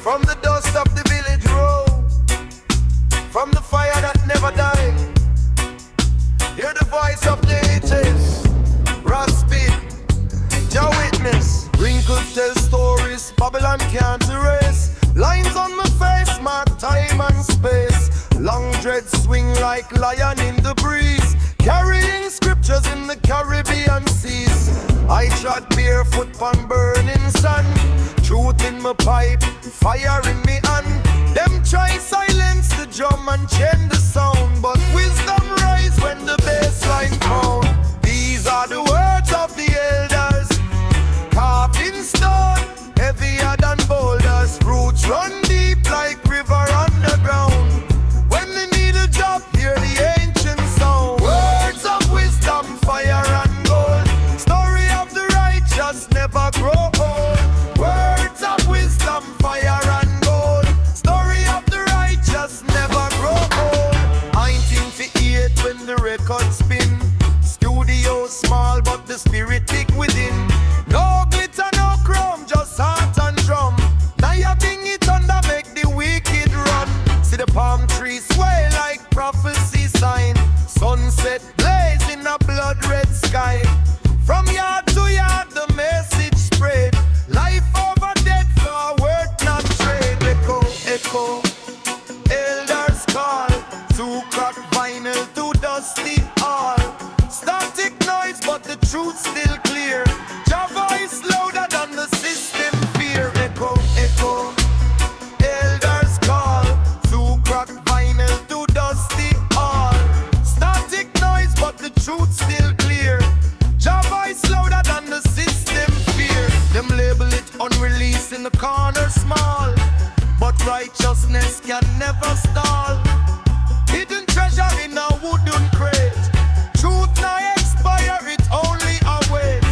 From the dust of the village road, from the fire that never died, hear the voice of the ages. Raspy, Jah witness. Wrinkles tell stories, Babylon can't erase. Lines on my face mark time and space. Long dreads swing like lion in the breeze, carrying scriptures in the Caribbean seas. I trod barefoot on burning sun, truth in my pipe, fire in me hand. Them try silence the drum and change the sound, but wisdom rise when the bass line pound. These are the words of the elders, carved in stone, heavier than boulders. Roots run deep like river underground. When the needle drop, hear the ancient sound. Words of wisdom, fire and gold. Story of the righteous never grow old. Words of wisdom, fire and gold. Story of the righteous never grow old. 1958 when the record spin. Studio small but the spirit big within. No glitter, no chrome, just heart and drum. Nyabinghi thunder make the wicked run. See the palm trees sway like prophecy sign. Sunset blaze in a blood red sky. From yard to yard the message spread. Life over death for word not trade. Echo, echo, elders call. To crack vinyl to dusty all. Static noise but the truth still clear. Your voice louder than the system fear. Echo, echo, elders call. To crack vinyl to dusty all. Static noise but the truth still clear. Your voice louder than the system fear. Them label it unreleased in the corner small, but righteousness can never stall. Hidden treasure in a wooden crate. Truth now expire, it only await.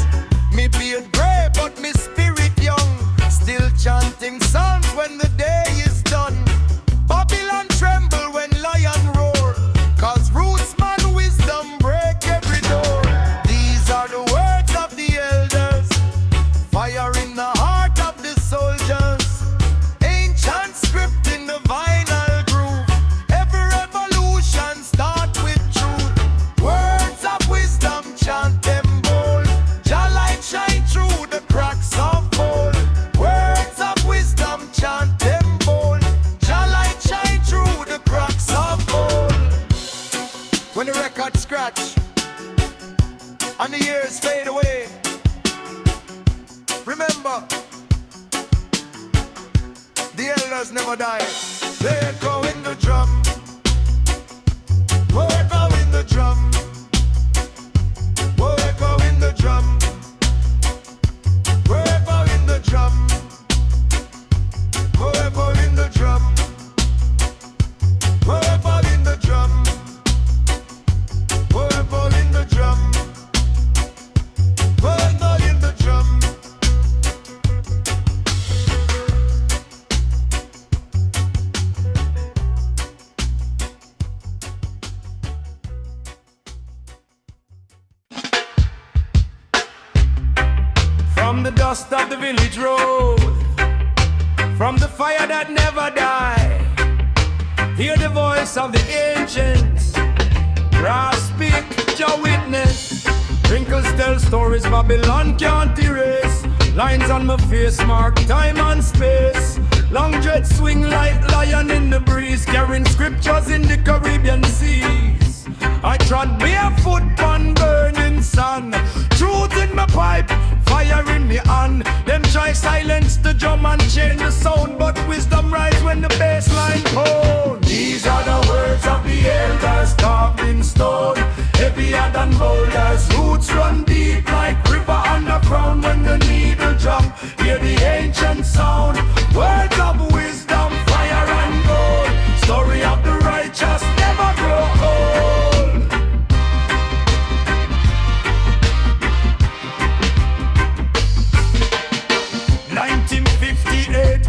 Me beard grey but me spirit young, still chanting psalms when the day is done. Babylon tremble when lion roar, cause roots man wisdom break every door. These are the words of the elders, fire in the heart of the soldiers. Ancient script in the vinyl groove. Every revolution start with truth. Words of wisdom chant them bold. Jah light shine through the cracks of gold. Words of wisdom chant them bold. Jah light shine through the cracks of gold. When the record scratch and the years fade away, remember, the elders never die. They echo in the drum. Oh, echo in the drum. Oh, echo in the drum. Oh, echo in the drum. Oh, echo in the drum. Oh, echo in the drum. Oh, echo in the drum. Oh, echo in the drum. From the dust of the village road, from the fire that never die, hear the voice of the ancients. Raspy, Jah witness. Wrinkles tell stories Babylon can't erase. Lines on my face mark time and space. Long dread swing like lion in the breeze, carrying scriptures in the Caribbean seas. I trod barefoot on burning sun. Truth in my pipe, fire in me hand. Them try silence the drum and change the sound, but wisdom rise when the bass line pound. These are the words of the elders, carved in stone, heavier than boulders. Roots run deep like river underground. When the needle drop, hear the ancient sound. Words of wisdom, fire and gold. Story of the righteous never grow old. 1958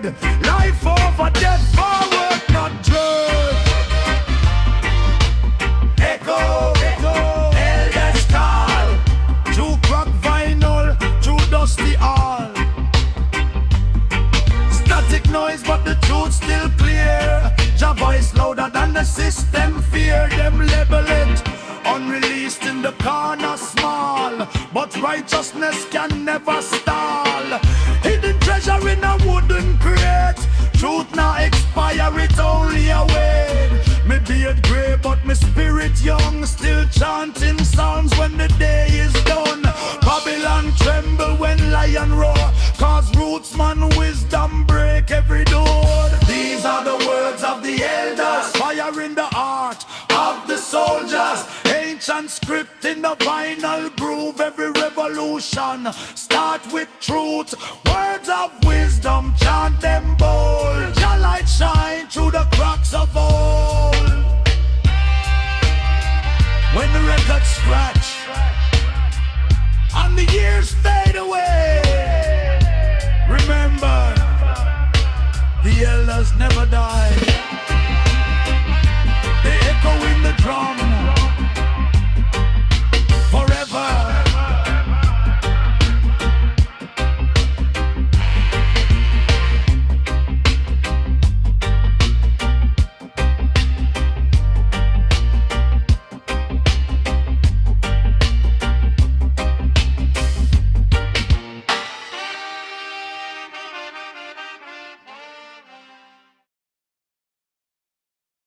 Life over death, forward, not dread. Echo, echo, elders call. Through crack vinyl, through dusty hall. Static noise, but the truth still clear. Your voice louder than the system fear. Them label it unreleased in the corner small, but righteousness can never stall. Hidden treasure in a wooden crate. Truth not expire, it only await. Me beard grey but me spirit young, still chanting psalms when the day is done. Babylon tremble when lion roar, cause roots man wisdom break every door. These are the words of the elders, fire in the heart of the soldiers. Ancient script in the vinyl groove, every revolution start with truth. Words of wisdom, chant them bold. Your light shine through the cracks of old. When the records scratch and the years fade away, remember, the elders never die.